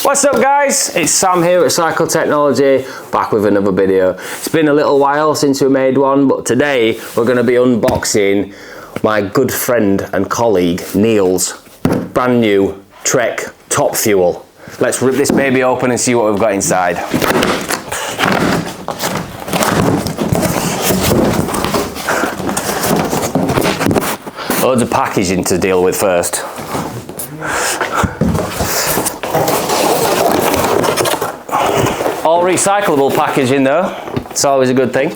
What's up guys, it's Sam here at Cycle Technology, back with another video. It's been a little while since we made one, but today we're going to be unboxing my good friend and colleague Neil's brand new Trek Top Fuel. Let's rip this baby open and see what we've got inside. Loads of packaging to deal with first. All recyclable packaging though, it's always a good thing.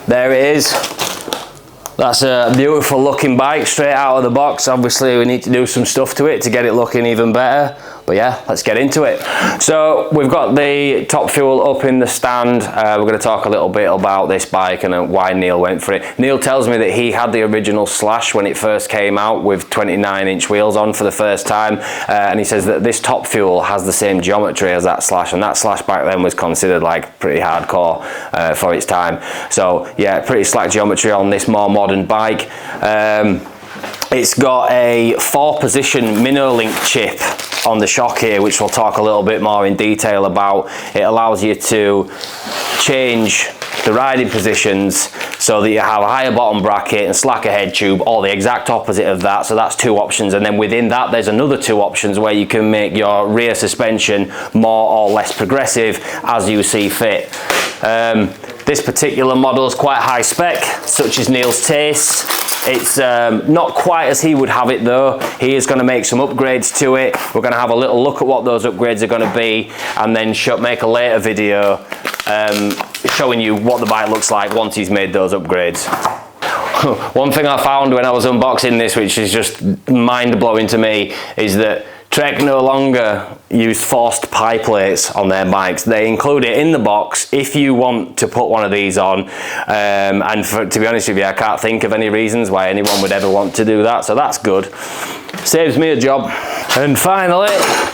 There it is. That's a beautiful looking bike straight out of the box. Obviously we need to do some stuff to it to get it looking even better. But yeah, let's get into it. So we've got the Top Fuel up in the stand. We're going to talk a little bit about this bike and why Neil went for it. Neil tells me that he had the original Slash when it first came out with 29-inch wheels on for the first time. And he says that this Top Fuel has the same geometry as that Slash, and that Slash back then was considered like pretty hardcore for its time. So yeah, pretty slack geometry on this more modern bike. It's got a 4-position MinoLink chip on the shock here, which we'll talk a little bit more in detail about. It allows you to change the riding positions so that you have a higher bottom bracket and slacker head tube, or the exact opposite of that. So that's 2 options, and then within that there's another 2 options where you can make your rear suspension more or less progressive as you see fit. This particular model is quite high spec, such as Neil's taste. It's not quite as he would have it though. He is going to make some upgrades to it. We're going to have a little look at what those upgrades are going to be, and then make a later video showing you what the bike looks like once he's made those upgrades. One thing I found when I was unboxing this, which is just mind-blowing to me, is that Trek no longer use forced pie plates on their bikes. They include it in the box if you want to put one of these on, to be honest with you, I can't think of any reasons why anyone would ever want to do that, so that's good. Saves me a job. And finally,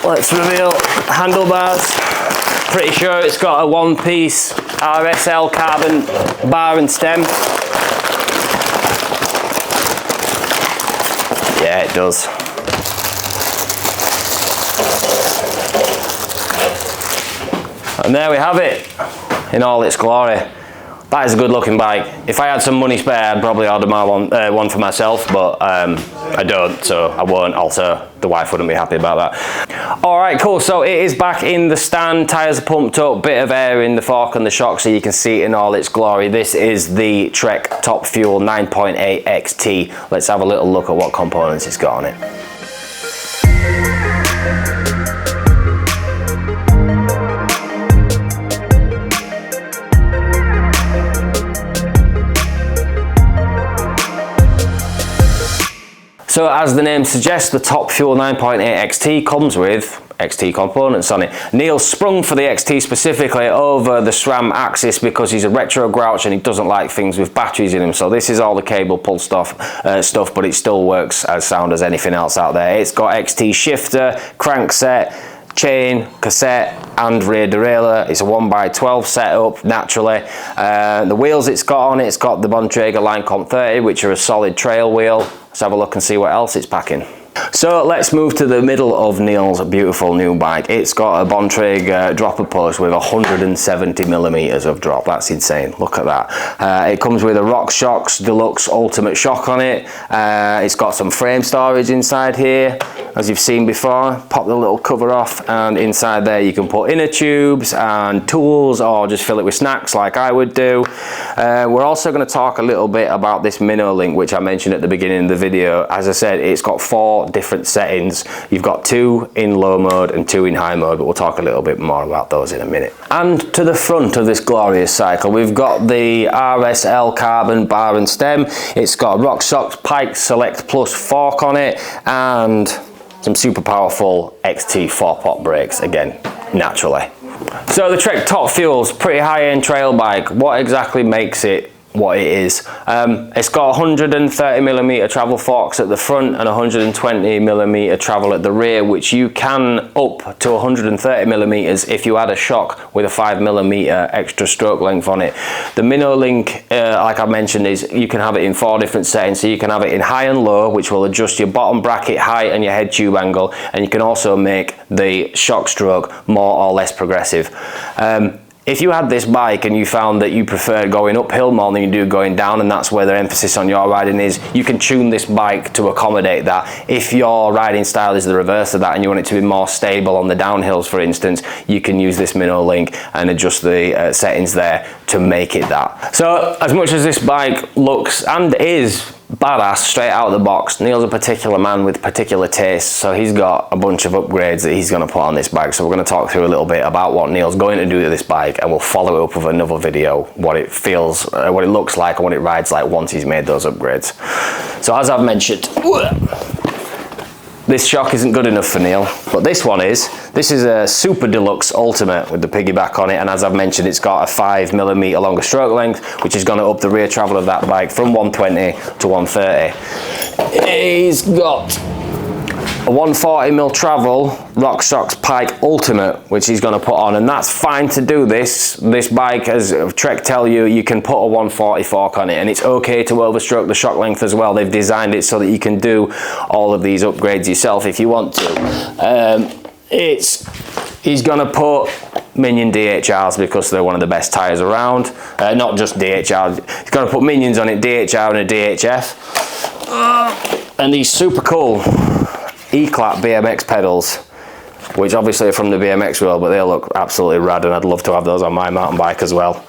let's reveal handlebars. Pretty sure it's got a 1-piece RSL carbon bar and stem. Yeah, it does. And there we have it in all its glory. That is a good looking bike. If I had some money spare, I'd probably order one for myself, but I don't, so I won't. Also, the wife wouldn't be happy about that. All right, cool. So it is back in the stand. Tires are pumped up, bit of air in the fork and the shock so you can see it in all its glory. This is the Trek Top Fuel 9.8 XT. Let's have a little look at what components it's got on it. So as the name suggests, the Top Fuel 9.8 XT comes with XT components on it. Neil sprung for the XT specifically over the SRAM Axis because he's a retro grouch and he doesn't like things with batteries in them. So this is all the cable pull stuff, but it still works as sound as anything else out there. It's got XT shifter, crankset, chain, cassette and rear derailleur. It's a 1x12 setup naturally. The wheels it's got on it, it's got the Bontrager Line Comp 30, which are a solid trail wheel. Let's have a look and see what else it's packing. So let's move to the middle of Neil's beautiful new bike. It's got a Bontrager dropper post with 170mm of drop. That's insane. Look at that. It comes with a RockShox Deluxe Ultimate shock on it. It's got some frame storage inside here, as you've seen before. Pop the little cover off, and inside there you can put inner tubes and tools, or just fill it with snacks like I would do. We're also going to talk a little bit about this MinoLink, which I mentioned at the beginning of the video. As I said, it's got 4 different settings. You've got 2 in low mode and 2 in high mode, but we'll talk a little bit more about those in a minute. And to the front of this glorious cycle, we've got the RSL carbon bar and stem. It's got a RockShox Pike Select Plus fork on it and some super powerful XT 4-pot brakes, again, naturally. So the Trek Top Fuel's pretty high-end trail bike. What exactly makes it what it is. It's got 130mm travel forks at the front and 120mm travel at the rear, which you can up to 130mm if you add a shock with a 5mm extra stroke length on it. The minnow link, like I mentioned, is you can have it in 4 different settings. So you can have it in high and low, which will adjust your bottom bracket height and your head tube angle, and you can also make the shock stroke more or less progressive. If you had this bike and you found that you prefer going uphill more than you do going down, and that's where the emphasis on your riding is, you can tune this bike to accommodate that. If your riding style is the reverse of that and you want it to be more stable on the downhills, for instance, you can use this minnow link and adjust the settings there to make it that. So as much as this bike looks and is badass straight out of the box, Neil's a particular man with particular tastes, so he's got a bunch of upgrades that he's going to put on this bike. So we're going to talk through a little bit about what Neil's going to do to this bike, and we'll follow it up with another video, what it feels, what it looks like and what it rides like once he's made those upgrades. So as I've mentioned, this shock isn't good enough for Neil, but this one is. This is a Super Deluxe Ultimate with the piggyback on it, and as I've mentioned, it's got a 5mm longer stroke length, which is going to up the rear travel of that bike from 120 to 130. He's got a 140mm travel RockShox Pike Ultimate, which he's going to put on, and that's fine to do this. This bike, as Trek tell you, you can put a 140 fork on it, and it's okay to overstroke the shock length as well. They've designed it so that you can do all of these upgrades yourself if you want to. He's going to put Minion DHRs because they're one of the best tyres around. Not just DHR, he's going to put Minions on it, DHR and a DHF. And these super cool E-clap BMX pedals, which obviously are from the BMX world, but they look absolutely rad, and I'd love to have those on my mountain bike as well.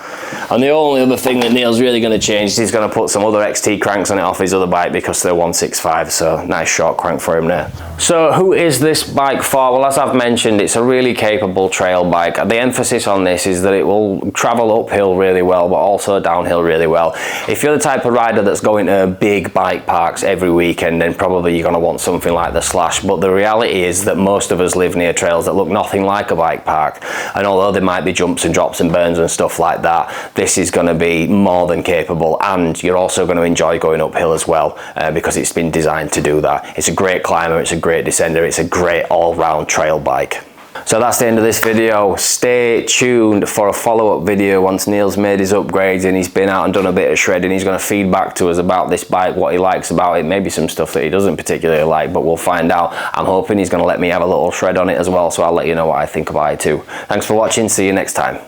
And the only other thing that Neil's really going to change is he's going to put some other XT cranks on it off his other bike because they're 165, so nice short crank for him there. So who is this bike for? Well, as I've mentioned, it's a really capable trail bike. The emphasis on this is that it will travel uphill really well, but also downhill really well. If you're the type of rider that's going to big bike parks every weekend, then probably you're going to want something like the Slash, but the reality is that most of us live near trails that look nothing like a bike park, and although there might be jumps and drops and burns and stuff like that, this is going to be more than capable, and you're also going to enjoy going uphill as well because it's been designed to do that. It's a great climber, it's a great descender, it's a great all-round trail bike. So that's the end of this video. Stay tuned for a follow-up video once Neil's made his upgrades and he's been out and done a bit of shredding. He's going to feed back to us about this bike, what he likes about it, maybe some stuff that he doesn't particularly like, but we'll find out. I'm hoping he's going to let me have a little shred on it as well, so I'll let you know what I think about it too. Thanks for watching, see you next time.